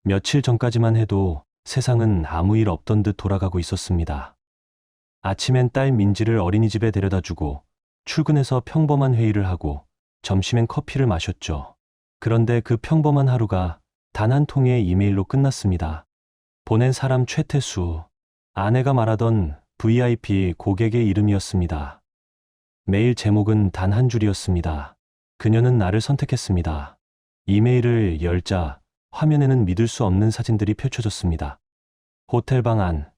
며칠 전까지만 해도 세상은 아무 일 없던 듯 돌아가고 있었습니다. 아침엔 딸 민지를 어린이집에 데려다주고 출근해서 평범한 회의를 하고 점심엔 커피를 마셨죠. 그런데 그 평범한 하루가 단 한 통의 이메일로 끝났습니다. 보낸 사람 최태수, 아내가 말하던 VIP 고객의 이름이었습니다. 메일 제목은 단 한 줄이었습니다. 그녀는 나를 선택했습니다. 이메일을 열자 화면에는 믿을 수 없는 사진들이 펼쳐졌습니다. 호텔방 안,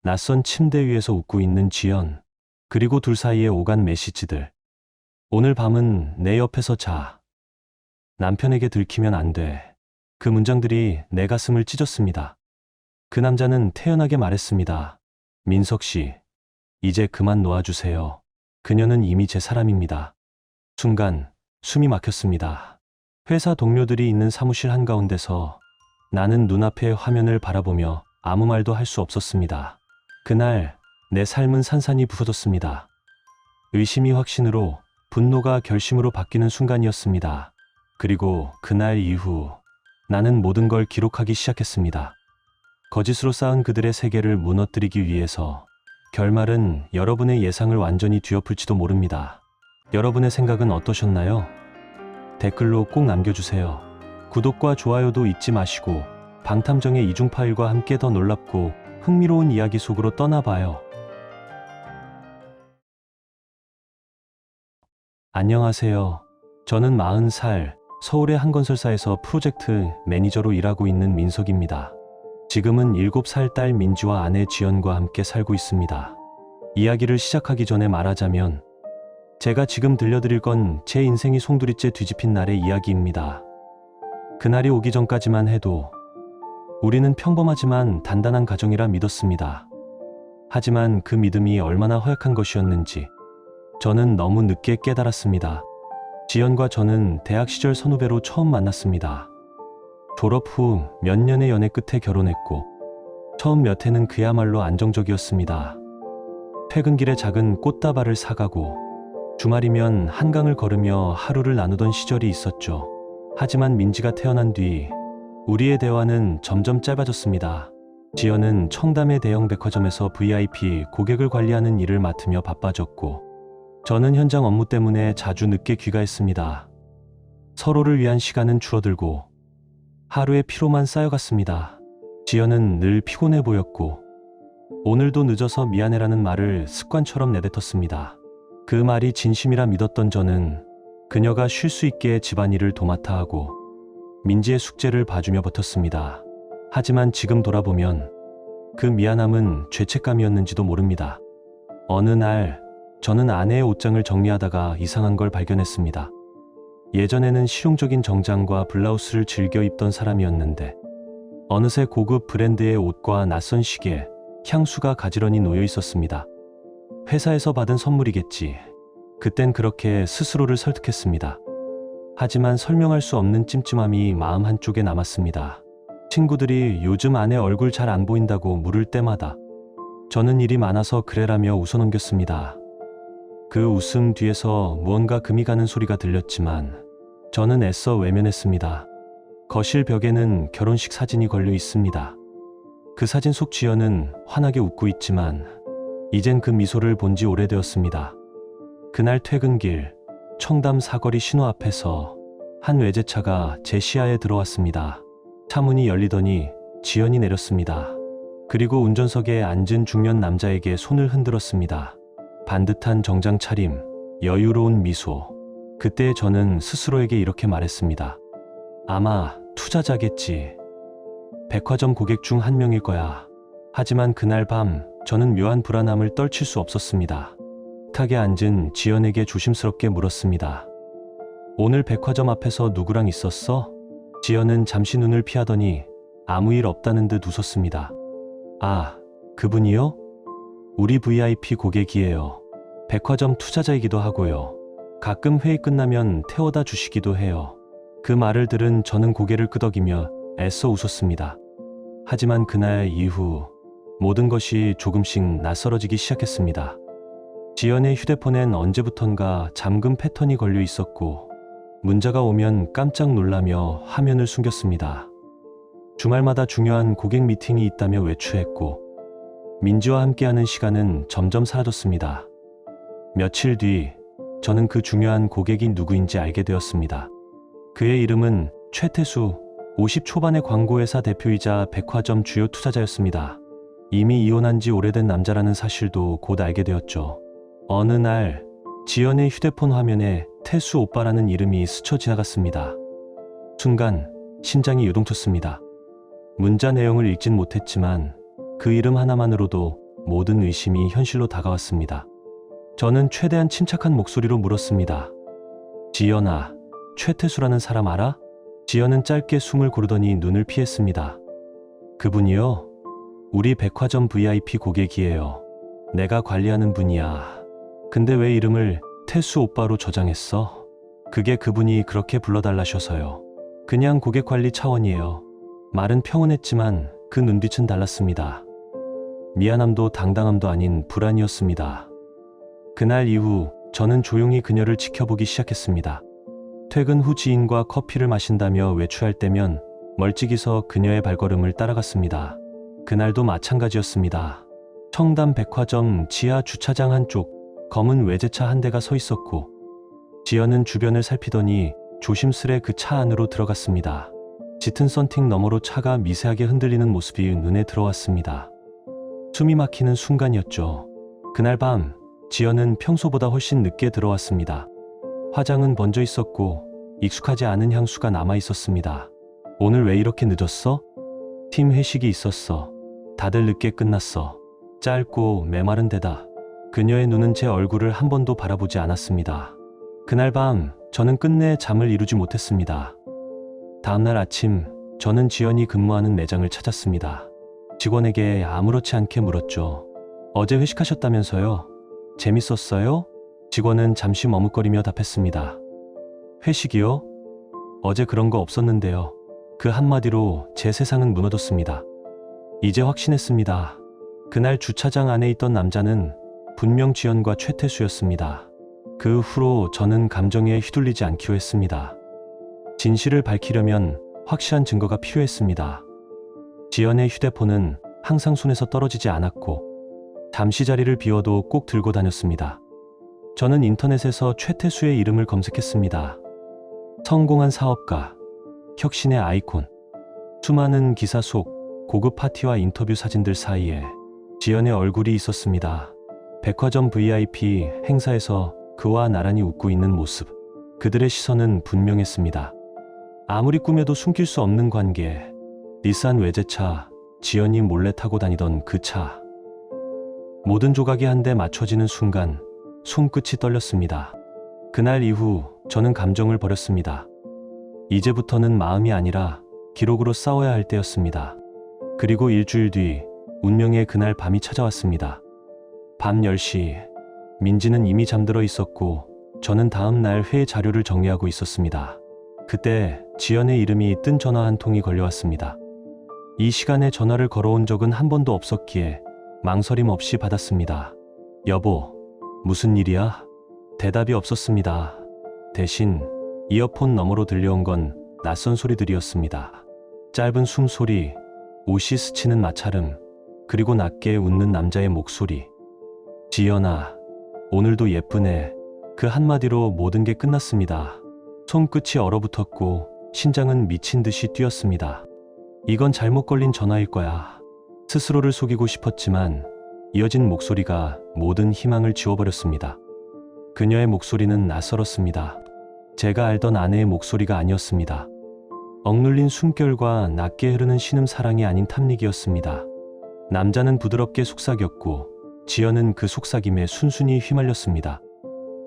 낯선 침대 위에서 웃고 있는 지연, 그리고 둘 사이에 오간 메시지들. 오늘 밤은 내 옆에서 자. 남편에게 들키면 안 돼. 그 문장들이 내 가슴을 찢었습니다. 그 남자는 태연하게 말했습니다. 민석 씨, 이제 그만 놓아주세요. 그녀는 이미 제 사람입니다. 순간 숨이 막혔습니다. 회사 동료들이 있는 사무실 한가운데서 나는 눈앞의 화면을 바라보며 아무 말도 할 수 없었습니다. 그날 내 삶은 산산이 부서졌습니다. 의심이 확신으로, 분노가 결심으로 바뀌는 순간이었습니다. 그리고 그날 이후 나는 모든 걸 기록하기 시작했습니다. 거짓으로 쌓은 그들의 세계를 무너뜨리기 위해서. 결말은 여러분의 예상을 완전히 뒤엎을지도 모릅니다. 여러분의 생각은 어떠셨나요? 댓글로 꼭 남겨주세요. 구독과 좋아요도 잊지 마시고 방탐정의 이중 파일과 함께 더 놀랍고 흥미로운 이야기 속으로 떠나봐요. 안녕하세요. 저는 40살, 서울의 한 건설사에서 프로젝트 매니저로 일하고 있는 민석입니다. 지금은 7살 딸 민지와 아내 지연과 함께 살고 있습니다. 이야기를 시작하기 전에 말하자면, 제가 지금 들려드릴 건 제 인생이 송두리째 뒤집힌 날의 이야기입니다. 그날이 오기 전까지만 해도 우리는 평범하지만 단단한 가정이라 믿었습니다. 하지만 그 믿음이 얼마나 허약한 것이었는지 저는 너무 늦게 깨달았습니다. 지연과 저는 대학 시절 선후배로 처음 만났습니다. 졸업 후 몇 년의 연애 끝에 결혼했고 처음 몇 해는 그야말로 안정적이었습니다. 퇴근길에 작은 꽃다발을 사가고 주말이면 한강을 걸으며 하루를 나누던 시절이 있었죠. 하지만 민지가 태어난 뒤 우리의 대화는 점점 짧아졌습니다. 지연은 청담의 대형 백화점에서 VIP 고객을 관리하는 일을 맡으며 바빠졌고 저는 현장 업무 때문에 자주 늦게 귀가했습니다. 서로를 위한 시간은 줄어들고 하루의 피로만 쌓여갔습니다. 지연은 늘 피곤해 보였고 오늘도 늦어서 미안해라는 말을 습관처럼 내뱉었습니다. 그 말이 진심이라 믿었던 저는 그녀가 쉴 수 있게 집안일을 도맡아 하고 민지의 숙제를 봐주며 버텼습니다. 하지만 지금 돌아보면 그 미안함은 죄책감이었는지도 모릅니다. 어느 날 저는 아내의 옷장을 정리하다가 이상한 걸 발견했습니다. 예전에는 실용적인 정장과 블라우스를 즐겨 입던 사람이었는데 어느새 고급 브랜드의 옷과 낯선 시계, 향수가 가지런히 놓여 있었습니다. 회사에서 받은 선물이겠지. 그땐 그렇게 스스로를 설득했습니다. 하지만 설명할 수 없는 찜찜함이 마음 한쪽에 남았습니다. 친구들이 요즘 아내 얼굴 잘 안 보인다고 물을 때마다 저는 일이 많아서 그래라며 웃어넘겼습니다. 그 웃음 뒤에서 무언가 금이 가는 소리가 들렸지만 저는 애써 외면했습니다. 거실 벽에는 결혼식 사진이 걸려 있습니다. 그 사진 속 지연은 환하게 웃고 있지만 이젠 그 미소를 본 지 오래되었습니다. 그날 퇴근길 청담 사거리 신호 앞에서 한 외제차가 제 시야에 들어왔습니다. 차문이 열리더니 지연이 내렸습니다. 그리고 운전석에 앉은 중년 남자에게 손을 흔들었습니다. 반듯한 정장 차림, 여유로운 미소. 그때 저는 스스로에게 이렇게 말했습니다. 아마 투자자겠지. 백화점 고객 중 한 명일 거야. 하지만 그날 밤 저는 묘한 불안함을 떨칠 수 없었습니다. 탁에 앉은 지연에게 조심스럽게 물었습니다. 오늘 백화점 앞에서 누구랑 있었어? 지연은 잠시 눈을 피하더니 아무 일 없다는 듯 웃었습니다. 아, 그분이요? 우리 VIP 고객이에요. 백화점 투자자이기도 하고요. 가끔 회의 끝나면 태워다 주시기도 해요. 그 말을 들은 저는 고개를 끄덕이며 애써 웃었습니다. 하지만 그날 이후 모든 것이 조금씩 낯설어지기 시작했습니다. 지연의 휴대폰엔 언제부턴가 잠금 패턴이 걸려 있었고 문자가 오면 깜짝 놀라며 화면을 숨겼습니다. 주말마다 중요한 고객 미팅이 있다며 외출했고 민지와 함께하는 시간은 점점 사라졌습니다. 며칠 뒤 저는 그 중요한 고객이 누구인지 알게 되었습니다. 그의 이름은 최태수, 50 초반의 광고회사 대표이자 백화점 주요 투자자였습니다. 이미 이혼한 지 오래된 남자라는 사실도 곧 알게 되었죠. 어느 날 지연의 휴대폰 화면에 태수 오빠라는 이름이 스쳐 지나갔습니다. 순간 심장이 요동쳤습니다. 문자 내용을 읽진 못했지만 그 이름 하나만으로도 모든 의심이 현실로 다가왔습니다. 저는 최대한 침착한 목소리로 물었습니다. 지연아, 최태수라는 사람 알아? 지연은 짧게 숨을 고르더니 눈을 피했습니다. 그분이요? 우리 백화점 VIP 고객이에요. 내가 관리하는 분이야. 근데 왜 이름을 태수 오빠로 저장했어? 그게 그분이 그렇게 불러달라셔서요. 그냥 고객 관리 차원이에요. 말은 평온했지만 그 눈빛은 달랐습니다. 미안함도 당당함도 아닌 불안이었습니다. 그날 이후 저는 조용히 그녀를 지켜보기 시작했습니다. 퇴근 후 지인과 커피를 마신다며 외출할 때면 멀찍이서 그녀의 발걸음을 따라갔습니다. 그날도 마찬가지였습니다. 청담 백화점 지하 주차장 한쪽 검은 외제차 한 대가 서 있었고 지연은 주변을 살피더니 조심스레 그 차 안으로 들어갔습니다. 짙은 썬팅 너머로 차가 미세하게 흔들리는 모습이 눈에 들어왔습니다. 숨이 막히는 순간이었죠. 그날 밤 지연은 평소보다 훨씬 늦게 들어왔습니다. 화장은 번져 있었고 익숙하지 않은 향수가 남아 있었습니다. 오늘 왜 이렇게 늦었어? 팀 회식이 있었어. 다들 늦게 끝났어. 짧고 메마른 대답. 그녀의 눈은 제 얼굴을 한 번도 바라보지 않았습니다. 그날 밤 저는 끝내 잠을 이루지 못했습니다. 다음날 아침 저는 지연이 근무하는 매장을 찾았습니다. 직원에게 아무렇지 않게 물었죠. 어제 회식하셨다면서요? 재밌었어요? 직원은 잠시 머뭇거리며 답했습니다. 회식이요? 어제 그런 거 없었는데요. 그 한마디로 제 세상은 무너졌습니다. 이제 확신했습니다. 그날 주차장 안에 있던 남자는 분명 지연과 최태수였습니다. 그 후로 저는 감정에 휘둘리지 않기로 했습니다. 진실을 밝히려면 확실한 증거가 필요했습니다. 지연의 휴대폰은 항상 손에서 떨어지지 않았고 잠시 자리를 비워도 꼭 들고 다녔습니다. 저는 인터넷에서 최태수의 이름을 검색했습니다. 성공한 사업가, 혁신의 아이콘, 수많은 기사 속 고급 파티와 인터뷰 사진들 사이에 지연의 얼굴이 있었습니다. 백화점 VIP 행사에서 그와 나란히 웃고 있는 모습. 그들의 시선은 분명했습니다. 아무리 꾸며도 숨길 수 없는 관계. 니산 외제차, 지연이 몰래 타고 다니던 그 차. 모든 조각이 한데 맞춰지는 순간 손끝이 떨렸습니다. 그날 이후 저는 감정을 버렸습니다. 이제부터는 마음이 아니라 기록으로 싸워야 할 때였습니다. 그리고 일주일 뒤 운명의 그날 밤이 찾아왔습니다. 밤 10시 민지는 이미 잠들어 있었고 저는 다음 날 회의 자료를 정리하고 있었습니다. 그때 지연의 이름이 뜬 전화 한 통이 걸려왔습니다. 이 시간에 전화를 걸어온 적은 한 번도 없었기에 망설임 없이 받았습니다. 여보, 무슨 일이야? 대답이 없었습니다. 대신 이어폰 너머로 들려온 건 낯선 소리들이었습니다. 짧은 숨소리, 옷이 스치는 마찰음, 그리고 낮게 웃는 남자의 목소리. 지연아, 오늘도 예쁘네. 그 한마디로 모든 게 끝났습니다. 손끝이 얼어붙었고 심장은 미친 듯이 뛰었습니다. 이건 잘못 걸린 전화일 거야. 스스로를 속이고 싶었지만 이어진 목소리가 모든 희망을 지워버렸습니다. 그녀의 목소리는 낯설었습니다. 제가 알던 아내의 목소리가 아니었습니다. 억눌린 숨결과 낮게 흐르는 신음사랑이 아닌 탐닉이었습니다. 남자는 부드럽게 속삭였고 지연은 그 속삭임에 순순히 휘말렸습니다.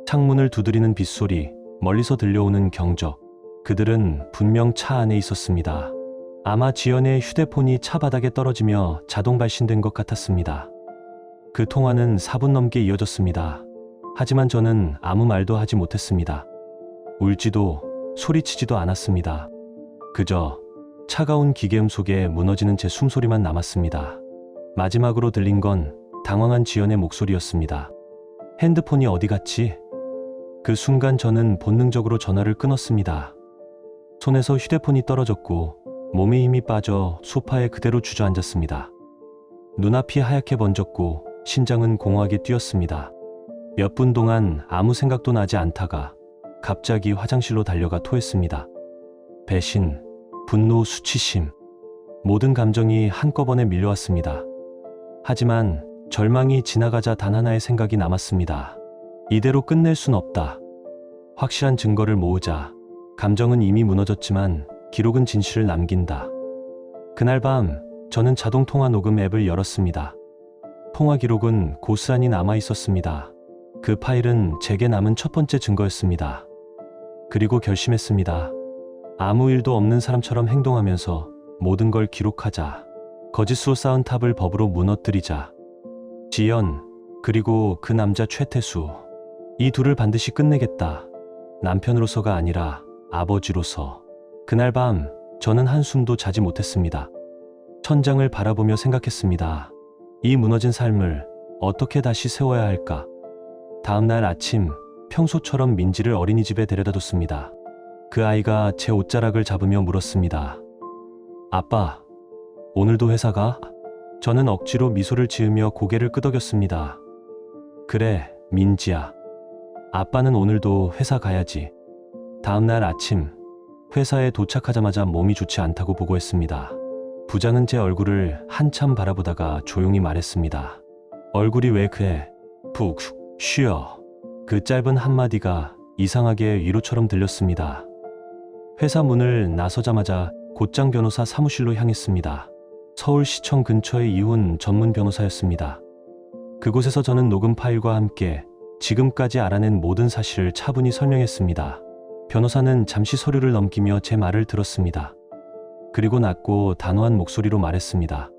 창문을 두드리는 빗소리, 멀리서 들려오는 경적. 그들은 분명 차 안에 있었습니다. 아마 지연의 휴대폰이 차 바닥에 떨어지며 자동 발신된 것 같았습니다. 그 통화는 4분 넘게 이어졌습니다. 하지만 저는 아무 말도 하지 못했습니다. 울지도 소리치지도 않았습니다. 그저 차가운 기계음 속에 무너지는 제 숨소리만 남았습니다. 마지막으로 들린 건 당황한 지연의 목소리였습니다. 핸드폰이 어디 갔지? 그 순간 저는 본능적으로 전화를 끊었습니다. 손에서 휴대폰이 떨어졌고 몸에 힘이 빠져 소파에 그대로 주저앉았습니다. 눈앞이 하얗게 번졌고 심장은 공허하게 뛰었습니다. 몇 분 동안 아무 생각도 나지 않다가 갑자기 화장실로 달려가 토했습니다. 배신, 분노, 수치심, 모든 감정이 한꺼번에 밀려왔습니다. 하지만 절망이 지나가자 단 하나의 생각이 남았습니다. 이대로 끝낼 순 없다. 확실한 증거를 모으자. 감정은 이미 무너졌지만 기록은 진실을 남긴다. 그날 밤 저는 자동 통화 녹음 앱을 열었습니다. 통화 기록은 고스란히 남아 있었습니다. 그 파일은 제게 남은 첫 번째 증거였습니다. 그리고 결심했습니다. 아무 일도 없는 사람처럼 행동하면서 모든 걸 기록하자. 거짓으로 쌓은 탑을 법으로 무너뜨리자. 지연, 그리고 그 남자 최태수. 이 둘을 반드시 끝내겠다. 남편으로서가 아니라 아버지로서. 그날 밤 저는 한숨도 자지 못했습니다. 천장을 바라보며 생각했습니다. 이 무너진 삶을 어떻게 다시 세워야 할까? 다음 날 아침 평소처럼 민지를 어린이집에 데려다 뒀습니다. 그 아이가 제 옷자락을 잡으며 물었습니다. 아빠, 오늘도 회사 가? 저는 억지로 미소를 지으며 고개를 끄덕였습니다. 그래, 민지야. 아빠는 오늘도 회사 가야지. 다음 날 아침 회사에 도착하자마자 몸이 좋지 않다고 보고했습니다. 부장은 제 얼굴을 한참 바라보다가 조용히 말했습니다. 얼굴이 왜 그래? 푹 쉬어. 그 짧은 한마디가 이상하게 위로처럼 들렸습니다. 회사 문을 나서자마자 곧장 변호사 사무실로 향했습니다. 서울시청 근처의 이혼 전문 변호사였습니다. 그곳에서 저는 녹음 파일과 함께 지금까지 알아낸 모든 사실을 차분히 설명했습니다. 변호사는 잠시 서류를 넘기며 제 말을 들었습니다. 그리고 낮고 단호한 목소리로 말했습니다.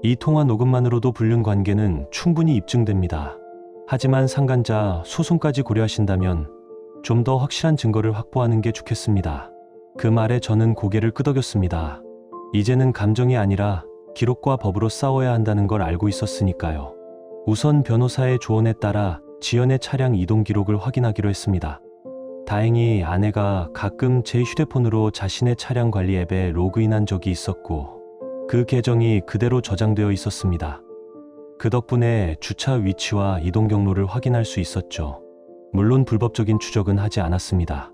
이 통화 녹음만으로도 불륜 관계는 충분히 입증됩니다. 하지만 상간자 소송까지 고려하신다면 좀 더 확실한 증거를 확보하는 게 좋겠습니다. 그 말에 저는 고개를 끄덕였습니다. 이제는 감정이 아니라 기록과 법으로 싸워야 한다는 걸 알고 있었으니까요. 우선 변호사의 조언에 따라 지연의 차량 이동 기록을 확인하기로 했습니다. 다행히 아내가 가끔 제 휴대폰으로 자신의 차량 관리 앱에 로그인한 적이 있었고 그 계정이 그대로 저장되어 있었습니다. 그 덕분에 주차 위치와 이동 경로를 확인할 수 있었죠. 물론 불법적인 추적은 하지 않았습니다.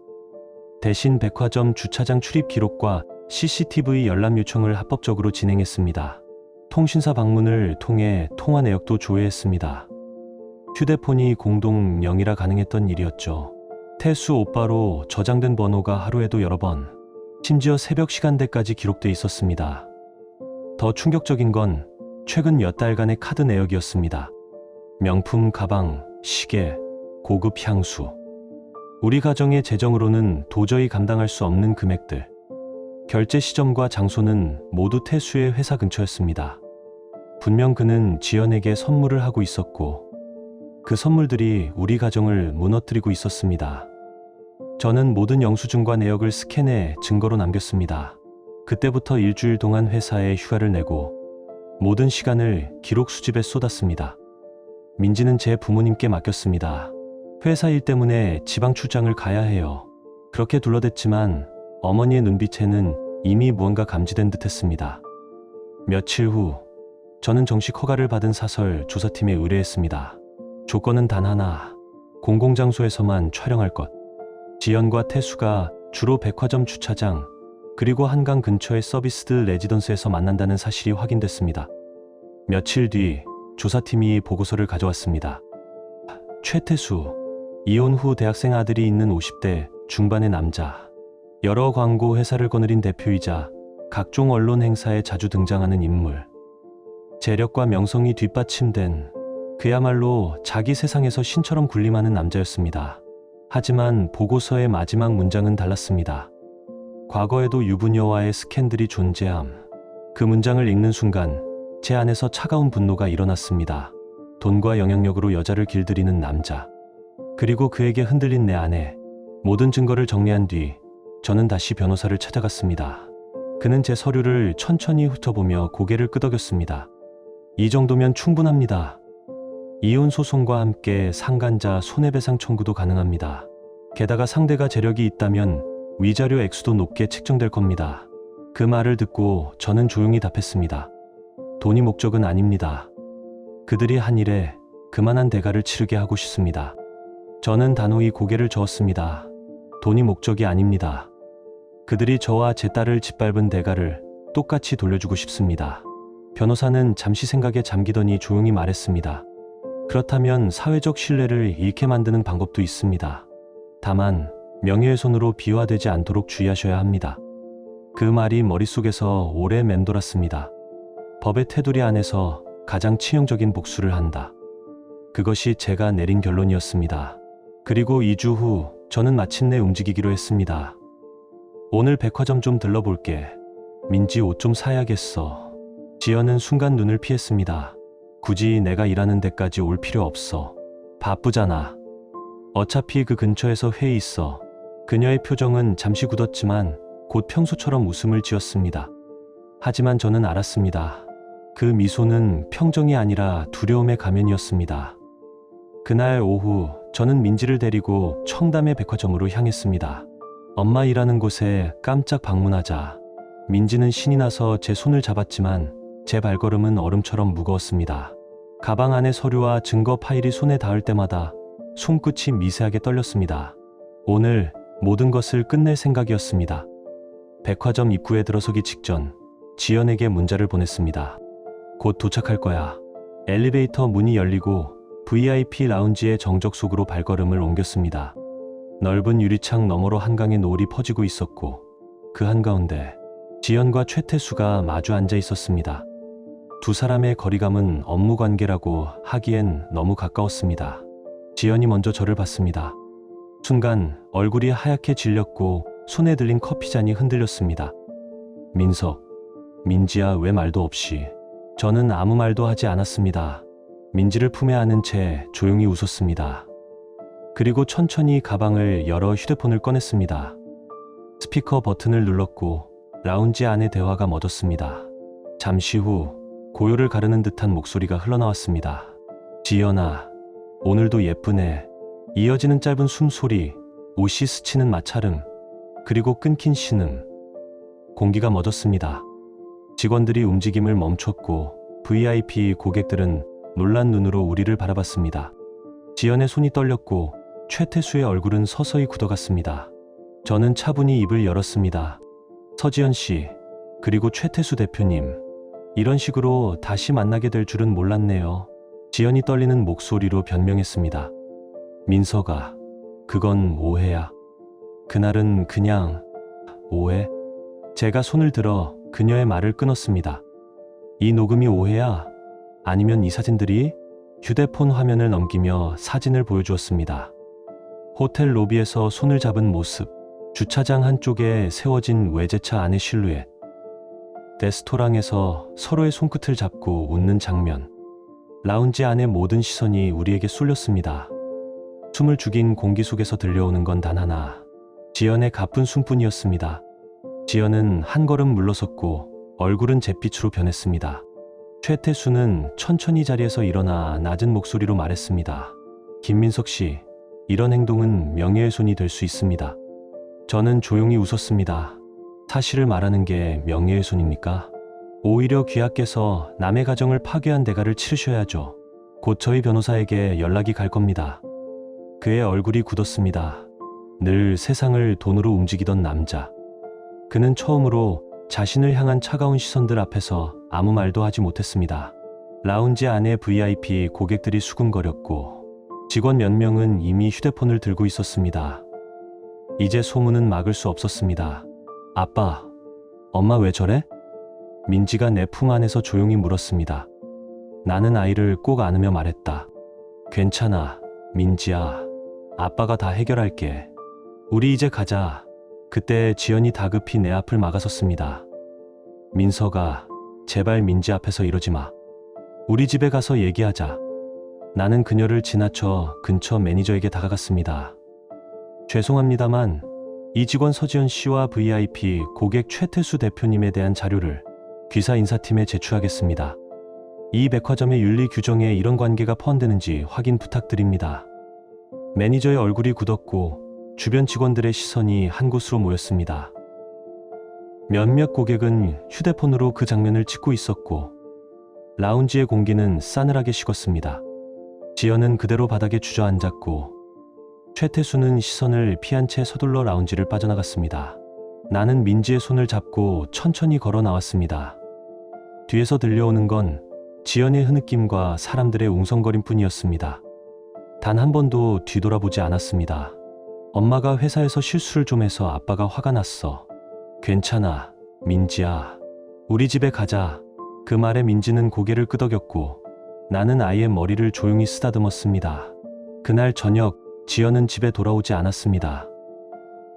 대신 백화점 주차장 출입 기록과 CCTV 열람 요청을 합법적으로 진행했습니다. 통신사 방문을 통해 통화 내역도 조회했습니다. 휴대폰이 공동 영이라 가능했던 일이었죠. 태수 오빠로 저장된 번호가 하루에도 여러 번, 심지어 새벽 시간대까지 기록돼 있었습니다. 더 충격적인 건 최근 몇 달간의 카드 내역이었습니다. 명품 가방, 시계, 고급 향수. 우리 가정의 재정으로는 도저히 감당할 수 없는 금액들. 결제 시점과 장소는 모두 태수의 회사 근처였습니다. 분명 그는 지연에게 선물을 하고 있었고 그 선물들이 우리 가정을 무너뜨리고 있었습니다. 저는 모든 영수증과 내역을 스캔해 증거로 남겼습니다. 그때부터 일주일 동안 회사에 휴가를 내고 모든 시간을 기록 수집에 쏟았습니다. 민지는 제 부모님께 맡겼습니다. 회사 일 때문에 지방 출장을 가야 해요. 그렇게 둘러댔지만 어머니의 눈빛에는 이미 무언가 감지된 듯했습니다. 며칠 후 저는 정식 허가를 받은 사설 조사팀에 의뢰했습니다. 조건은 단 하나, 공공장소에서만 촬영할 것. 지연과 태수가 주로 백화점 주차장 그리고 한강 근처의 서비스 레지던스에서 만난다는 사실이 확인됐습니다. 며칠 뒤 조사팀이 보고서를 가져왔습니다. 최태수, 이혼 후 대학생 아들이 있는 50대 중반의 남자. 여러 광고 회사를 거느린 대표이자 각종 언론 행사에 자주 등장하는 인물. 재력과 명성이 뒷받침된 그야말로 자기 세상에서 신처럼 군림하는 남자였습니다. 하지만 보고서의 마지막 문장은 달랐습니다. 과거에도 유부녀와의 스캔들이 존재함. 그 문장을 읽는 순간 제 안에서 차가운 분노가 일어났습니다. 돈과 영향력으로 여자를 길들이는 남자. 그리고 그에게 흔들린 내 아내. 모든 증거를 정리한 뒤 저는 다시 변호사를 찾아갔습니다. 그는 제 서류를 천천히 훑어보며 고개를 끄덕였습니다. 이 정도면 충분합니다. 이혼 소송과 함께 상간자 손해배상 청구도 가능합니다. 게다가 상대가 재력이 있다면 위자료 액수도 높게 책정될 겁니다. 그 말을 듣고 저는 조용히 답했습니다. 돈이 목적은 아닙니다. 그들이 한 일에 그만한 대가를 치르게 하고 싶습니다. 저는 단호히 고개를 저었습니다. 돈이 목적이 아닙니다. 그들이 저와 제 딸을 짓밟은 대가를 똑같이 돌려주고 싶습니다. 변호사는 잠시 생각에 잠기더니 조용히 말했습니다. 그렇다면 사회적 신뢰를 잃게 만드는 방법도 있습니다. 다만 명예훼손으로 비화되지 않도록 주의하셔야 합니다. 그 말이 머릿속에서 오래 맴돌았습니다. 법의 테두리 안에서 가장 치명적인 복수를 한다. 그것이 제가 내린 결론이었습니다. 그리고 2주 후 저는 마침내 움직이기로 했습니다. 오늘 백화점 좀 들러볼게. 민지 옷 좀 사야겠어. 지연은 순간 눈을 피했습니다. 굳이 내가 일하는 데까지 올 필요 없어. 바쁘잖아. 어차피 그 근처에서 회의 있어. 그녀의 표정은 잠시 굳었지만 곧 평소처럼 웃음을 지었습니다. 하지만 저는 알았습니다. 그 미소는 평정이 아니라 두려움의 가면이었습니다. 그날 오후 저는 민지를 데리고 청담의 백화점으로 향했습니다. 엄마 일하는 곳에 깜짝 방문하자 민지는 신이 나서 제 손을 잡았지만 제 발걸음은 얼음처럼 무거웠습니다. 가방 안의 서류와 증거 파일이 손에 닿을 때마다 손끝이 미세하게 떨렸습니다. 오늘 모든 것을 끝낼 생각이었습니다. 백화점 입구에 들어서기 직전 지연에게 문자를 보냈습니다. 곧 도착할 거야. 엘리베이터 문이 열리고 VIP 라운지의 정적 속으로 발걸음을 옮겼습니다. 넓은 유리창 너머로 한강의 노을이 퍼지고 있었고 그 한가운데 지연과 최태수가 마주 앉아 있었습니다. 두 사람의 거리감은 업무 관계라고 하기엔 너무 가까웠습니다. 지연이 먼저 저를 봤습니다. 순간 얼굴이 하얗게 질렸고 손에 들린 커피잔이 흔들렸습니다. 민석, 민지야 왜 말도 없이. 저는 아무 말도 하지 않았습니다. 민지를 품에 안은 채 조용히 웃었습니다. 그리고 천천히 가방을 열어 휴대폰을 꺼냈습니다. 스피커 버튼을 눌렀고 라운지 안의 대화가 멎었습니다. 잠시 후 고요를 가르는 듯한 목소리가 흘러나왔습니다. 지연아, 오늘도 예쁘네. 이어지는 짧은 숨소리, 옷이 스치는 마찰음, 그리고 끊긴 신음. 공기가 멎었습니다. 직원들이 움직임을 멈췄고 VIP 고객들은 놀란 눈으로 우리를 바라봤습니다. 지연의 손이 떨렸고 최태수의 얼굴은 서서히 굳어갔습니다. 저는 차분히 입을 열었습니다. 서지연 씨, 그리고 최태수 대표님, 이런 식으로 다시 만나게 될 줄은 몰랐네요. 지연이 떨리는 목소리로 변명했습니다. 민서가, 그건 오해야. 그날은 그냥 오해? 제가 손을 들어 그녀의 말을 끊었습니다. 이 녹음이 오해야? 아니면 이 사진들이? 휴대폰 화면을 넘기며 사진을 보여주었습니다. 호텔 로비에서 손을 잡은 모습, 주차장 한쪽에 세워진 외제차 안의 실루엣, 레스토랑에서 서로의 손끝을 잡고 웃는 장면, 라운지 안의 모든 시선이 우리에게 쏠렸습니다. 숨을 죽인 공기 속에서 들려오는 건 단 하나, 지연의 가쁜 숨뿐이었습니다. 지연은 한 걸음 물러섰고 얼굴은 잿빛으로 변했습니다. 최태수는 천천히 자리에서 일어나 낮은 목소리로 말했습니다. 김민석 씨, 이런 행동은 명예훼손이 될 수 있습니다. 저는 조용히 웃었습니다. 사실을 말하는 게 명예훼손입니까? 오히려 귀하께서 남의 가정을 파괴한 대가를 치르셔야죠. 곧 저희 변호사에게 연락이 갈 겁니다. 그의 얼굴이 굳었습니다. 늘 세상을 돈으로 움직이던 남자. 그는 처음으로 자신을 향한 차가운 시선들 앞에서 아무 말도 하지 못했습니다. 라운지 안에 VIP 고객들이 수군거렸고 직원 몇 명은 이미 휴대폰을 들고 있었습니다. 이제 소문은 막을 수 없었습니다. 아빠, 엄마 왜 저래? 민지가 내 품 안에서 조용히 물었습니다. 나는 아이를 꼭 안으며 말했다. 괜찮아, 민지야. 아빠가 다 해결할게. 우리 이제 가자. 그때 지연이 다급히 내 앞을 막아섰습니다. 민서가, 제발 민지 앞에서 이러지 마. 우리 집에 가서 얘기하자. 나는 그녀를 지나쳐 근처 매니저에게 다가갔습니다. 죄송합니다만 이 직원 서지연 씨와 VIP 고객 최태수 대표님에 대한 자료를 귀사 인사팀에 제출하겠습니다. 이 백화점의 윤리 규정에 이런 관계가 포함되는지 확인 부탁드립니다. 매니저의 얼굴이 굳었고 주변 직원들의 시선이 한 곳으로 모였습니다. 몇몇 고객은 휴대폰으로 그 장면을 찍고 있었고 라운지의 공기는 싸늘하게 식었습니다. 지연은 그대로 바닥에 주저앉았고 최태수는 시선을 피한 채 서둘러 라운지를 빠져나갔습니다. 나는 민지의 손을 잡고 천천히 걸어 나왔습니다. 뒤에서 들려오는 건 지연의 흐느낌과 사람들의 웅성거림뿐이었습니다. 단 한 번도 뒤돌아보지 않았습니다. 엄마가 회사에서 실수를 좀 해서 아빠가 화가 났어. 괜찮아, 민지야. 우리 집에 가자. 그 말에 민지는 고개를 끄덕였고 나는 아이의 머리를 조용히 쓰다듬었습니다. 그날 저녁 지연은 집에 돌아오지 않았습니다.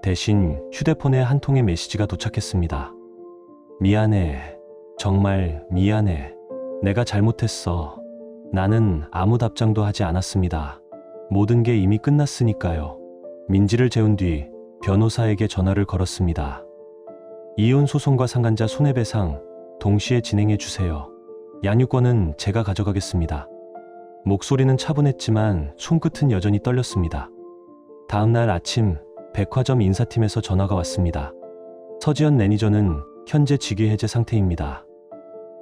대신 휴대폰에 한 통의 메시지가 도착했습니다. 미안해. 정말 미안해. 내가 잘못했어. 나는 아무 답장도 하지 않았습니다. 모든 게 이미 끝났으니까요. 민지를 재운 뒤 변호사에게 전화를 걸었습니다. 이혼 소송과 상간자 손해배상 동시에 진행해 주세요. 양육권은 제가 가져가겠습니다. 목소리는 차분했지만 손끝은 여전히 떨렸습니다. 다음 날 아침 백화점 인사팀에서 전화가 왔습니다. 서지연 매니저는 현재 직위 해제 상태입니다.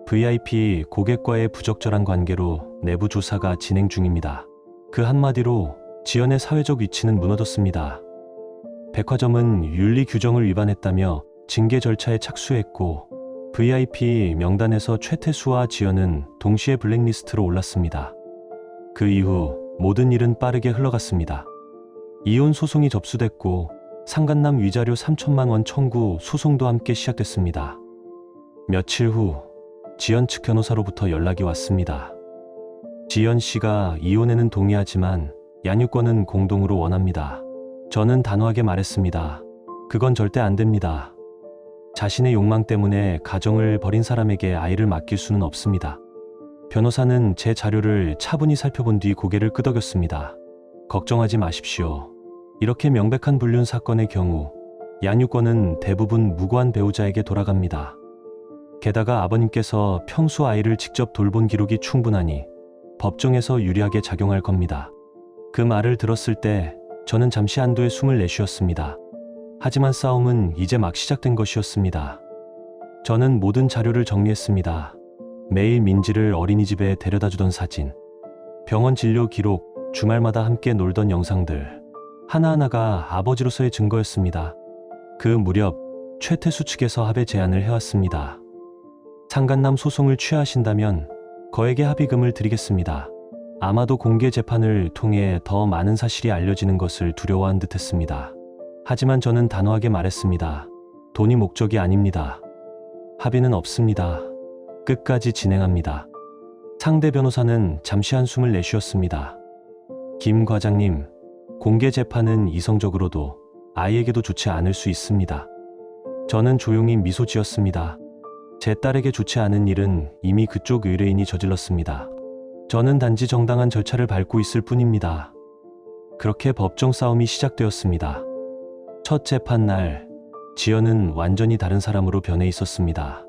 VIP 고객과의 부적절한 관계로 내부 조사가 진행 중입니다. 그 한마디로 지연의 사회적 위치는 무너졌습니다. 백화점은 윤리 규정을 위반했다며 징계 절차에 착수했고 VIP 명단에서 최태수와 지연은 동시에 블랙리스트로 올랐습니다. 그 이후 모든 일은 빠르게 흘러갔습니다. 이혼 소송이 접수됐고 상간남 위자료 3천만 원 청구 소송도 함께 시작됐습니다. 며칠 후 지연 측 변호사로부터 연락이 왔습니다. 지연 씨가 이혼에는 동의하지만 양육권은 공동으로 원합니다. 저는 단호하게 말했습니다. 그건 절대 안 됩니다. 자신의 욕망 때문에 가정을 버린 사람에게 아이를 맡길 수는 없습니다. 변호사는 제 자료를 차분히 살펴본 뒤 고개를 끄덕였습니다. 걱정하지 마십시오. 이렇게 명백한 불륜 사건의 경우 양육권은 대부분 무고한 배우자에게 돌아갑니다. 게다가 아버님께서 평소 아이를 직접 돌본 기록이 충분하니 법정에서 유리하게 작용할 겁니다. 그 말을 들었을 때 저는 잠시 안도의 숨을 내쉬었습니다. 하지만 싸움은 이제 막 시작된 것이었습니다. 저는 모든 자료를 정리했습니다. 매일 민지를 어린이집에 데려다주던 사진, 병원 진료 기록, 주말마다 함께 놀던 영상들, 하나하나가 아버지로서의 증거였습니다. 그 무렵 최태수 측에서 합의 제안을 해왔습니다. 상간남 소송을 취하하신다면 거액의 합의금을 드리겠습니다. 아마도 공개 재판을 통해 더 많은 사실이 알려지는 것을 두려워한 듯했습니다. 하지만 저는 단호하게 말했습니다. 돈이 목적이 아닙니다. 합의는 없습니다. 끝까지 진행합니다. 상대 변호사는 잠시 한숨을 내쉬었습니다. 김 과장님, 공개 재판은 이성적으로도 아이에게도 좋지 않을 수 있습니다. 저는 조용히 미소 지었습니다. 제 딸에게 좋지 않은 일은 이미 그쪽 의뢰인이 저질렀습니다. 저는 단지 정당한 절차를 밟고 있을 뿐입니다. 그렇게 법정 싸움이 시작되었습니다. 첫 재판 날, 지연은 완전히 다른 사람으로 변해 있었습니다.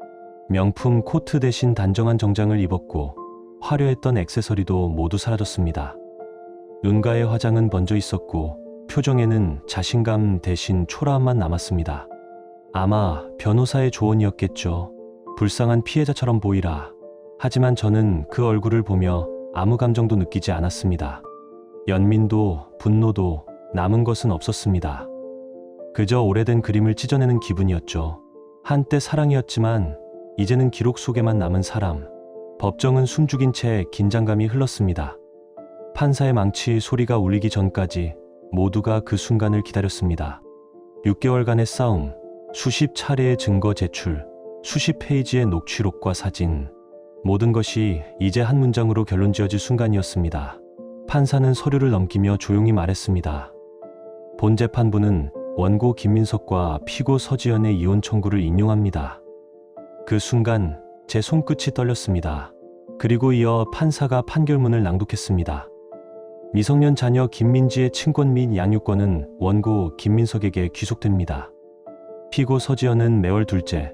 명품 코트 대신 단정한 정장을 입었고 화려했던 액세서리도 모두 사라졌습니다. 눈가의 화장은 번져 있었고 표정에는 자신감 대신 초라함만 남았습니다. 아마 변호사의 조언이었겠죠. 불쌍한 피해자처럼 보이라. 하지만 저는 그 얼굴을 보며 아무 감정도 느끼지 않았습니다. 연민도 분노도 남은 것은 없었습니다. 그저 오래된 그림을 찢어내는 기분이었죠. 한때 사랑이었지만 이제는 기록 속에만 남은 사람. 법정은 숨죽인 채 긴장감이 흘렀습니다. 판사의 망치 소리가 울리기 전까지 모두가 그 순간을 기다렸습니다. 6개월간의 싸움, 수십 차례의 증거 제출, 수십 페이지의 녹취록과 사진, 모든 것이 이제 한 문장으로 결론 지어질 순간이었습니다. 판사는 서류를 넘기며 조용히 말했습니다. 본 재판부는 원고 김민석과 피고 서지연의 이혼 청구를 인용합니다. 그 순간 제 손끝이 떨렸습니다. 그리고 이어 판사가 판결문을 낭독했습니다. 미성년 자녀 김민지의 친권 및 양육권은 원고 김민석에게 귀속됩니다. 피고 서지연은 매월 둘째,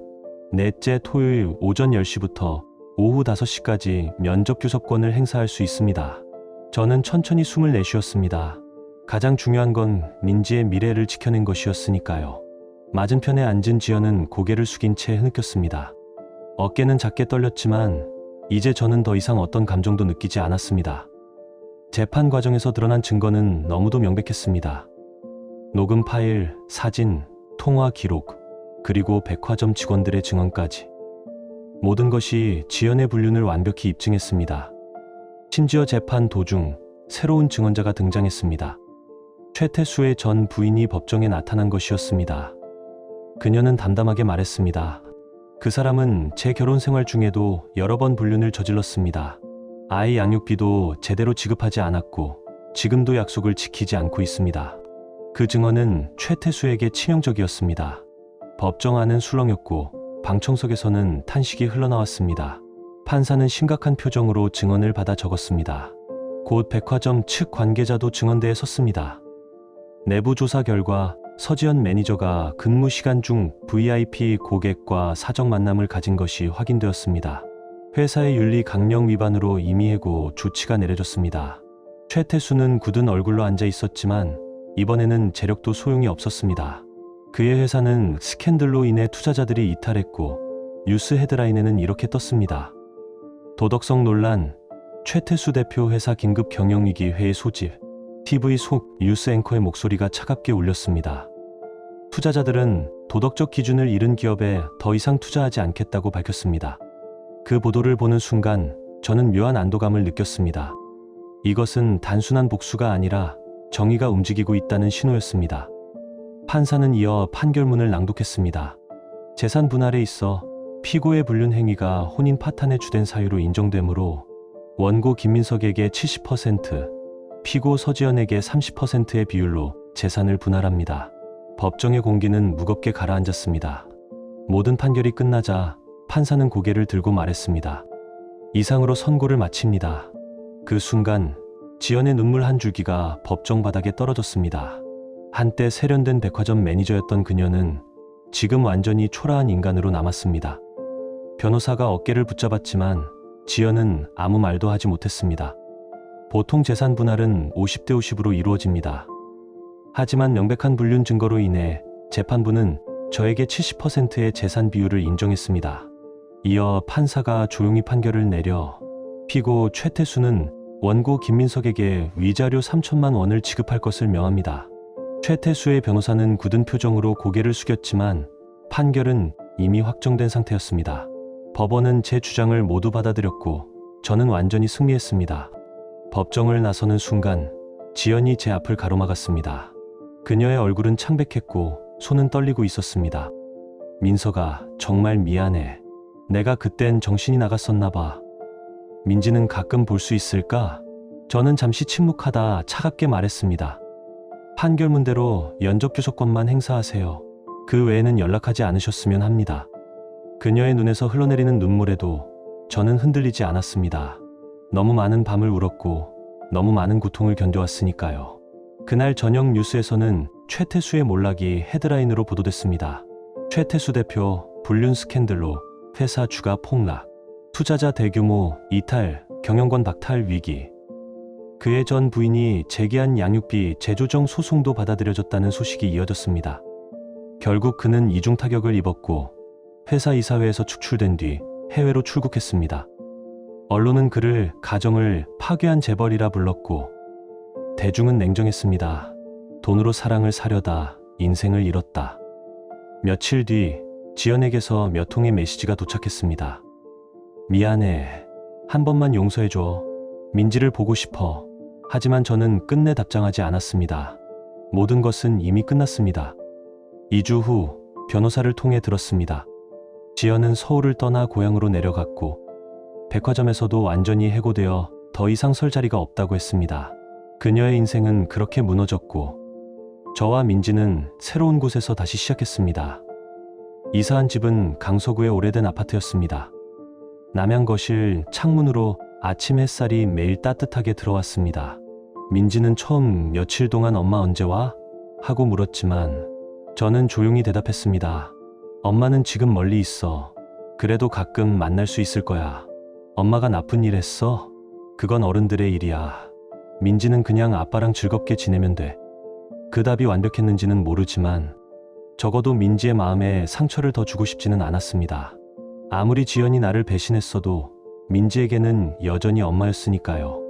넷째 토요일 오전 10시부터 오후 5시까지 면접 교섭권을 행사할 수 있습니다. 저는 천천히 숨을 내쉬었습니다. 가장 중요한 건 민지의 미래를 지켜낸 것이었으니까요. 맞은편에 앉은 지연은 고개를 숙인 채 흐느꼈습니다. 어깨는 작게 떨렸지만 이제 저는 더 이상 어떤 감정도 느끼지 않았습니다. 재판 과정에서 드러난 증거는 너무도 명백했습니다. 녹음 파일, 사진, 통화 기록, 그리고 백화점 직원들의 증언까지. 모든 것이 지연의 불륜을 완벽히 입증했습니다. 심지어 재판 도중 새로운 증언자가 등장했습니다. 최태수의 전 부인이 법정에 나타난 것이었습니다. 그녀는 담담하게 말했습니다. 그 사람은 제 결혼 생활 중에도 여러 번 불륜을 저질렀습니다. 아이 양육비도 제대로 지급하지 않았고 지금도 약속을 지키지 않고 있습니다. 그 증언은 최태수에게 치명적이었습니다. 법정 안은 술렁였고 방청석에서는 탄식이 흘러나왔습니다. 판사는 심각한 표정으로 증언을 받아 적었습니다. 곧 백화점 측 관계자도 증언대에 섰습니다. 내부 조사 결과 서지연 매니저가 근무 시간 중 VIP 고객과 사적 만남을 가진 것이 확인되었습니다. 회사의 윤리 강령 위반으로 임의해고 조치가 내려졌습니다. 최태수는 굳은 얼굴로 앉아 있었지만 이번에는 재력도 소용이 없었습니다. 그의 회사는 스캔들로 인해 투자자들이 이탈했고 뉴스 헤드라인에는 이렇게 떴습니다. 도덕성 논란, 최태수 대표 회사 긴급 경영위기 회의 소집, TV 속 뉴스 앵커의 목소리가 차갑게 울렸습니다. 투자자들은 도덕적 기준을 잃은 기업에 더 이상 투자하지 않겠다고 밝혔습니다. 그 보도를 보는 순간 저는 묘한 안도감을 느꼈습니다. 이것은 단순한 복수가 아니라 정의가 움직이고 있다는 신호였습니다. 판사는 이어 판결문을 낭독했습니다. 재산 분할에 있어 피고의 불륜 행위가 혼인 파탄의 주된 사유로 인정되므로 원고 김민석에게 70%, 피고 서지연에게 30%의 비율로 재산을 분할합니다. 법정의 공기는 무겁게 가라앉았습니다. 모든 판결이 끝나자 판사는 고개를 들고 말했습니다. 이상으로 선고를 마칩니다. 그 순간 지연의 눈물 한 줄기가 법정 바닥에 떨어졌습니다. 한때 세련된 백화점 매니저였던 그녀는 지금 완전히 초라한 인간으로 남았습니다. 변호사가 어깨를 붙잡았지만 지연은 아무 말도 하지 못했습니다. 보통 재산 분할은 50대 50으로 이루어집니다. 하지만 명백한 불륜 증거로 인해 재판부는 저에게 70%의 재산 비율을 인정했습니다. 이어 판사가 조용히 판결을 내려 피고 최태수는 원고 김민석에게 위자료 3천만 원을 지급할 것을 명합니다. 최태수의 변호사는 굳은 표정으로 고개를 숙였지만 판결은 이미 확정된 상태였습니다. 법원은 제 주장을 모두 받아들였고 저는 완전히 승리했습니다. 법정을 나서는 순간 지연이 제 앞을 가로막았습니다. 그녀의 얼굴은 창백했고 손은 떨리고 있었습니다. 민석아, 정말 미안해. 내가 그땐 정신이 나갔었나 봐. 민지는 가끔 볼 수 있을까? 저는 잠시 침묵하다 차갑게 말했습니다. 판결문대로 연적 교섭권만 행사하세요. 그 외에는 연락하지 않으셨으면 합니다. 그녀의 눈에서 흘러내리는 눈물에도 저는 흔들리지 않았습니다. 너무 많은 밤을 울었고 너무 많은 고통을 견뎌왔으니까요. 그날 저녁 뉴스에서는 최태수의 몰락이 헤드라인으로 보도됐습니다. 최태수 대표 불륜 스캔들로 회사 주가 폭락, 투자자 대규모 이탈, 경영권 박탈 위기. 그의 전 부인이 제기한 양육비 재조정 소송도 받아들여졌다는 소식이 이어졌습니다. 결국 그는 이중 타격을 입었고 회사 이사회에서 축출된 뒤 해외로 출국했습니다. 언론은 그를 가정을 파괴한 재벌이라 불렀고 대중은 냉정했습니다. 돈으로 사랑을 사려다 인생을 잃었다. 며칠 뒤 지연에게서 몇 통의 메시지가 도착했습니다. 미안해. 한 번만 용서해줘. 민지를 보고 싶어. 하지만 저는 끝내 답장하지 않았습니다. 모든 것은 이미 끝났습니다. 2주 후 변호사를 통해 들었습니다. 지연은 서울을 떠나 고향으로 내려갔고 백화점에서도 완전히 해고되어 더 이상 설 자리가 없다고 했습니다. 그녀의 인생은 그렇게 무너졌고 저와 민지는 새로운 곳에서 다시 시작했습니다. 이사한 집은 강서구의 오래된 아파트였습니다. 남양 거실 창문으로 아침 햇살이 매일 따뜻하게 들어왔습니다. 민지는 처음 며칠 동안 엄마 언제 와? 하고 물었지만 저는 조용히 대답했습니다. 엄마는 지금 멀리 있어. 그래도 가끔 만날 수 있을 거야. 엄마가 나쁜 일 했어? 그건 어른들의 일이야. 민지는 그냥 아빠랑 즐겁게 지내면 돼. 그 답이 완벽했는지는 모르지만 적어도 민지의 마음에 상처를 더 주고 싶지는 않았습니다. 아무리 지연이 나를 배신했어도 민지에게는 여전히 엄마였으니까요.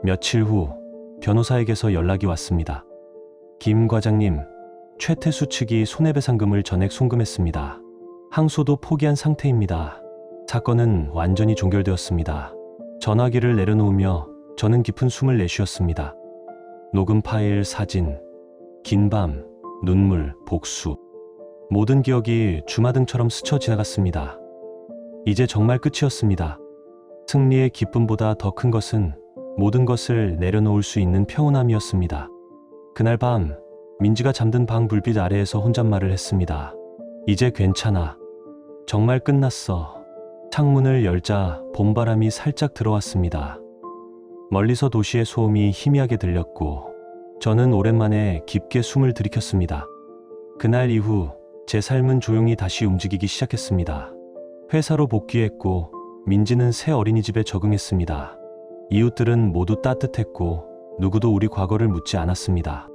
며칠 후 변호사에게서 연락이 왔습니다. 김 과장님, 최태수 측이 손해배상금을 전액 송금했습니다. 항소도 포기한 상태입니다. 사건은 완전히 종결되었습니다. 전화기를 내려놓으며 저는 깊은 숨을 내쉬었습니다. 녹음 파일, 사진, 긴 밤, 눈물, 복수. 모든 기억이 주마등처럼 스쳐 지나갔습니다. 이제 정말 끝이었습니다. 승리의 기쁨보다 더 큰 것은 모든 것을 내려놓을 수 있는 평온함이었습니다. 그날 밤 민지가 잠든 방 불빛 아래에서 혼잣말을 했습니다. 이제 괜찮아. 정말 끝났어. 창문을 열자 봄바람이 살짝 들어왔습니다. 멀리서 도시의 소음이 희미하게 들렸고 저는 오랜만에 깊게 숨을 들이켰습니다. 그날 이후 제 삶은 조용히 다시 움직이기 시작했습니다. 회사로 복귀했고 민지는 새 어린이집에 적응했습니다. 이웃들은 모두 따뜻했고 누구도 우리 과거를 묻지 않았습니다.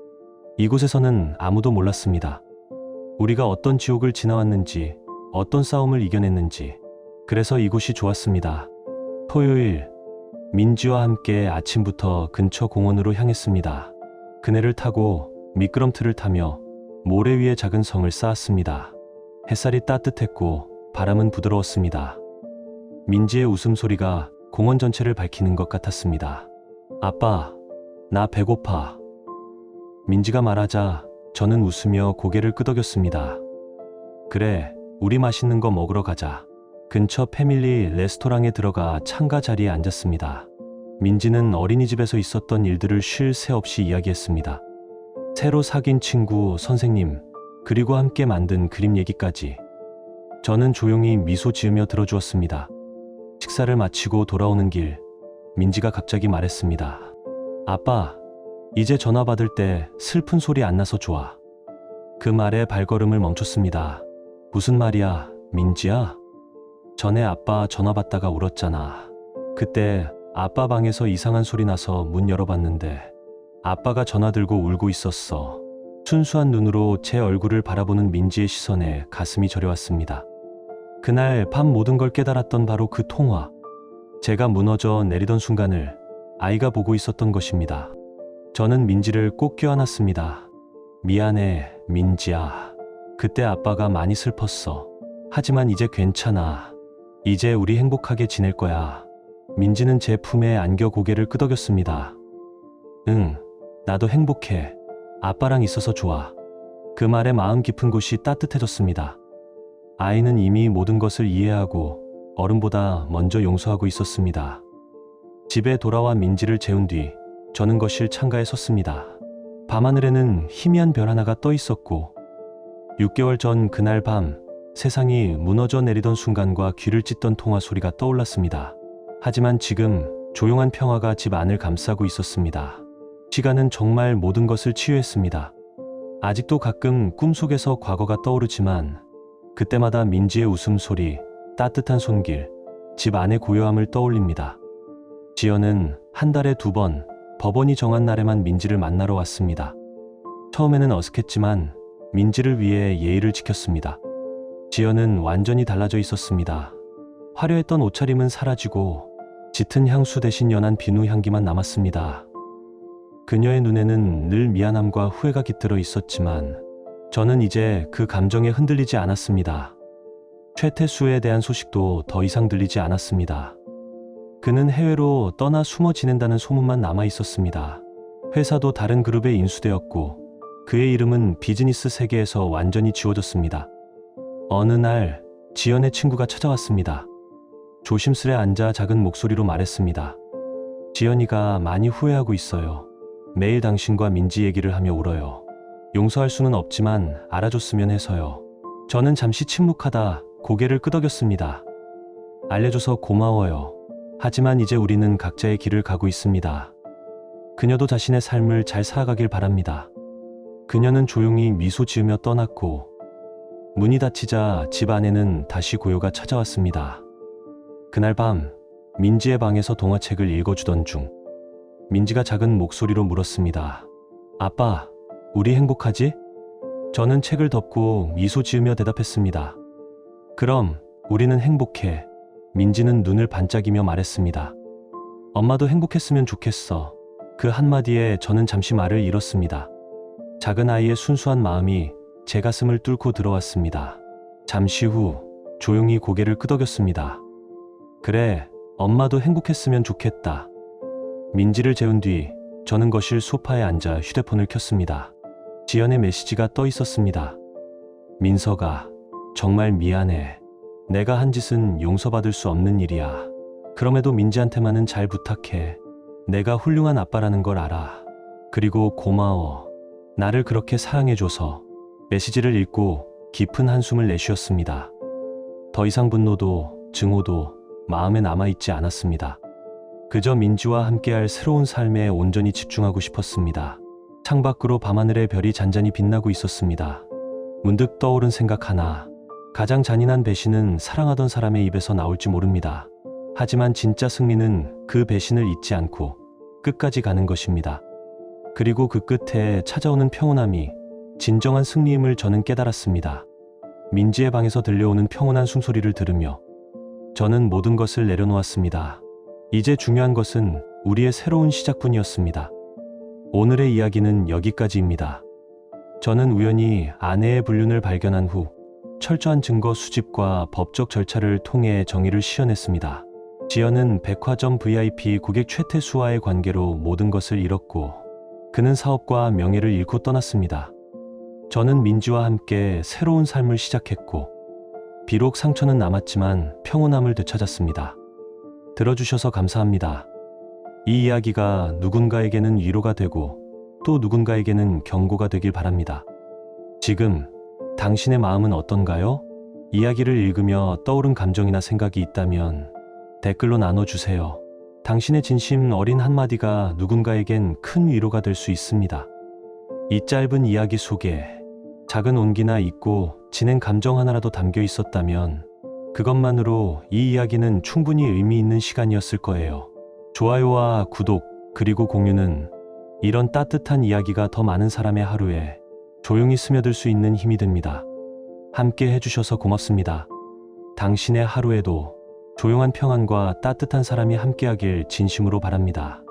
이곳에서는 아무도 몰랐습니다. 우리가 어떤 지옥을 지나왔는지, 어떤 싸움을 이겨냈는지. 그래서 이곳이 좋았습니다. 토요일, 민지와 함께 아침부터 근처 공원으로 향했습니다. 그네를 타고 미끄럼틀을 타며 모래 위에 작은 성을 쌓았습니다. 햇살이 따뜻했고 바람은 부드러웠습니다. 민지의 웃음소리가 공원 전체를 밝히는 것 같았습니다. 아빠, 나 배고파. 민지가 말하자 저는 웃으며 고개를 끄덕였습니다. 그래, 우리 맛있는 거 먹으러 가자. 근처 패밀리 레스토랑에 들어가 창가 자리에 앉았습니다. 민지는 어린이집에서 있었던 일들을 쉴 새 없이 이야기했습니다. 새로 사귄 친구, 선생님, 그리고 함께 만든 그림 얘기까지. 저는 조용히 미소 지으며 들어주었습니다. 식사를 마치고 돌아오는 길, 민지가 갑자기 말했습니다. 아빠, 이제 전화 받을 때 슬픈 소리 안 나서 좋아. 그 말에 발걸음을 멈췄습니다. 무슨 말이야, 민지야? 전에 아빠 전화 받다가 울었잖아. 그때 아빠 방에서 이상한 소리 나서 문 열어봤는데 아빠가 전화 들고 울고 있었어. 순수한 눈으로 제 얼굴을 바라보는 민지의 시선에 가슴이 저려왔습니다. 그날 밤 모든 걸 깨달았던 바로 그 통화. 제가 무너져 내리던 순간을 아이가 보고 있었던 것입니다. 저는 민지를 꼭 껴안았습니다. 미안해, 민지야. 그때 아빠가 많이 슬펐어. 하지만 이제 괜찮아. 이제 우리 행복하게 지낼 거야. 민지는 제 품에 안겨 고개를 끄덕였습니다. 응, 나도 행복해. 아빠랑 있어서 좋아. 그 말에 마음 깊은 곳이 따뜻해졌습니다. 아이는 이미 모든 것을 이해하고 어른보다 먼저 용서하고 있었습니다. 집에 돌아와 민지를 재운 뒤 저는 거실 창가에 섰습니다. 밤하늘에는 희미한 별 하나가 떠 있었고 6개월 전 그날 밤 세상이 무너져 내리던 순간과 귀를 찢던 통화 소리가 떠올랐습니다. 하지만 지금 조용한 평화가 집 안을 감싸고 있었습니다. 시간은 정말 모든 것을 치유했습니다. 아직도 가끔 꿈속에서 과거가 떠오르지만 그때마다 민지의 웃음소리, 따뜻한 손길, 집 안의 고요함을 떠올립니다. 지연은 한 달에 2번 법원이 정한 날에만 민지를 만나러 왔습니다. 처음에는 어색했지만 민지를 위해 예의를 지켰습니다. 지연은 완전히 달라져 있었습니다. 화려했던 옷차림은 사라지고 짙은 향수 대신 연한 비누 향기만 남았습니다. 그녀의 눈에는 늘 미안함과 후회가 깃들어 있었지만 저는 이제 그 감정에 흔들리지 않았습니다. 최태수에 대한 소식도 더 이상 들리지 않았습니다. 그는 해외로 떠나 숨어 지낸다는 소문만 남아 있었습니다. 회사도 다른 그룹에 인수되었고 그의 이름은 비즈니스 세계에서 완전히 지워졌습니다. 어느 날 지연의 친구가 찾아왔습니다. 조심스레 앉아 작은 목소리로 말했습니다. 지연이가 많이 후회하고 있어요. 매일 당신과 민지 얘기를 하며 울어요. 용서할 수는 없지만 알아줬으면 해서요. 저는 잠시 침묵하다 고개를 끄덕였습니다. 알려줘서 고마워요. 하지만 이제 우리는 각자의 길을 가고 있습니다. 그녀도 자신의 삶을 잘 살아가길 바랍니다. 그녀는 조용히 미소 지으며 떠났고 문이 닫히자 집 안에는 다시 고요가 찾아왔습니다. 그날 밤 민지의 방에서 동화책을 읽어주던 중 민지가 작은 목소리로 물었습니다. 아빠, 우리 행복하지? 저는 책을 덮고 미소 지으며 대답했습니다. 그럼 우리는 행복해. 민지는 눈을 반짝이며 말했습니다. 엄마도 행복했으면 좋겠어. 그 한마디에 저는 잠시 말을 잃었습니다. 작은 아이의 순수한 마음이 제 가슴을 뚫고 들어왔습니다. 잠시 후 조용히 고개를 끄덕였습니다. 그래, 엄마도 행복했으면 좋겠다. 민지를 재운 뒤 저는 거실 소파에 앉아 휴대폰을 켰습니다. 지연의 메시지가 떠 있었습니다. 민서가 정말 미안해. 내가 한 짓은 용서받을 수 없는 일이야. 그럼에도 민지한테만은 잘 부탁해. 내가 훌륭한 아빠라는 걸 알아. 그리고 고마워. 나를 그렇게 사랑해줘서. 메시지를 읽고 깊은 한숨을 내쉬었습니다. 더 이상 분노도 증오도 마음에 남아있지 않았습니다. 그저 민지와 함께할 새로운 삶에 온전히 집중하고 싶었습니다. 창밖으로 밤하늘의 별이 잔잔히 빛나고 있었습니다. 문득 떠오른 생각 하나. 가장 잔인한 배신은 사랑하던 사람의 입에서 나올지 모릅니다. 하지만 진짜 승리는 그 배신을 잊지 않고 끝까지 가는 것입니다. 그리고 그 끝에 찾아오는 평온함이 진정한 승리임을 저는 깨달았습니다. 민지의 방에서 들려오는 평온한 숨소리를 들으며 저는 모든 것을 내려놓았습니다. 이제 중요한 것은 우리의 새로운 시작뿐이었습니다. 오늘의 이야기는 여기까지입니다. 저는 우연히 아내의 불륜을 발견한 후 철저한 증거 수집과 법적 절차를 통해 정의를 실현했습니다. 지연은 백화점 VIP 고객 최태수와의 관계로 모든 것을 잃었고 그는 사업과 명예를 잃고 떠났습니다. 저는 민지와 함께 새로운 삶을 시작했고 비록 상처는 남았지만 평온함을 되찾았습니다. 들어주셔서 감사합니다. 이 이야기가 누군가에게는 위로가 되고 또 누군가에게는 경고가 되길 바랍니다. 지금 당신의 마음은 어떤가요? 이야기를 읽으며 떠오른 감정이나 생각이 있다면 댓글로 나눠주세요. 당신의 진심 어린 한마디가 누군가에겐 큰 위로가 될 수 있습니다. 이 짧은 이야기 속에 작은 온기나 잊고 지낸 감정 하나라도 담겨 있었다면 그것만으로 이 이야기는 충분히 의미 있는 시간이었을 거예요. 좋아요와 구독 그리고 공유는 이런 따뜻한 이야기가 더 많은 사람의 하루에 조용히 스며들 수 있는 힘이 됩니다. 함께 해주셔서 고맙습니다. 당신의 하루에도 조용한 평안과 따뜻한 사람이 함께하길 진심으로 바랍니다.